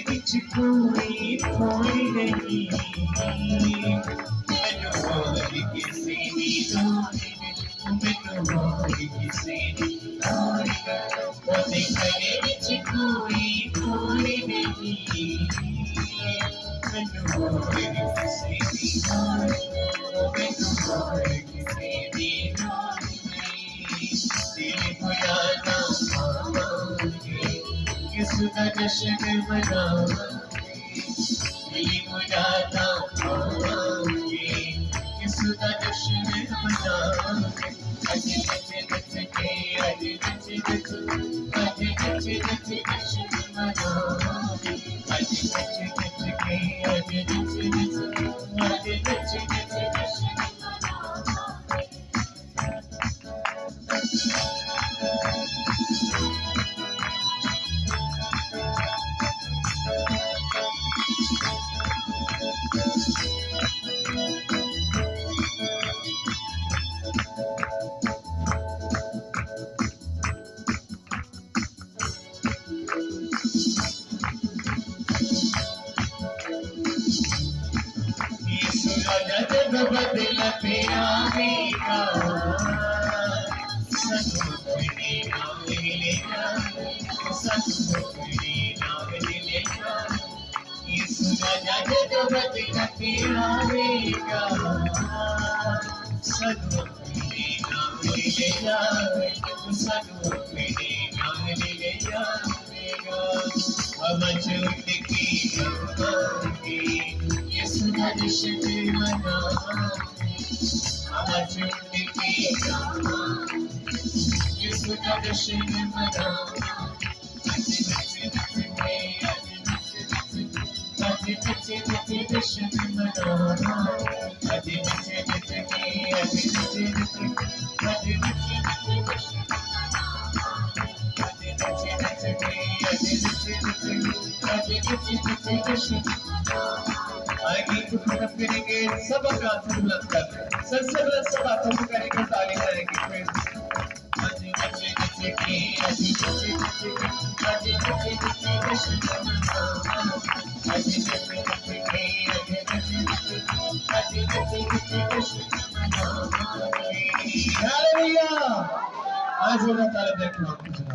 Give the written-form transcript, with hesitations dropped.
कोई कोई नहीं मैनू होर किसी दी लोड़ नहीं मैनू होर किसी दी लोड़ ओदे घरे विच कोई कोई नहीं मैनू होर किसी दी लोड़ मैनू होर किसी दी लोड़ नहीं तेरे होया ना पावांगे किसका जश्न मनावांगे दिल मुरादा पावांगे किसका जश्न मनावांगे अज नच नच के अज नच नच अज नच नच जश्न मनावांगे अज नच नच के अज नच नच अज नच नच जश्न मनावांगे जब बदल पे आवेगा सतुरे नाम लेगा सतुरे नाम लेगा यीशु राजा जब बदल पे आवेगा सतुरे नाम लेगा सतुरे नाम लेगा अब चुट की जाऊंगी यीशु दर्शन मनावांगे अब चुट की जाऊंगी यीशु दर्शन मनावांगे अज नच नच के अज नच नच दर्शन मनावांगे अज नच नच के अज नच नच अज नच नच दर्शन मनावांगे अज नच नच के अज नच नच अज नच नच दर्शन आगे कुछ तरफ करेंगे सब का बुलंद कर सब हाथों को करेंगे ताली करेंगे फिर आज नचे नचे के आज नचे नचे आज नचे नचे जश्न मनावांगे आज नचे नचे के आज नचे नचे आज नचे नचे जश्न मनावांगे हालेलुया आज वाला ताला देखो कुछ ना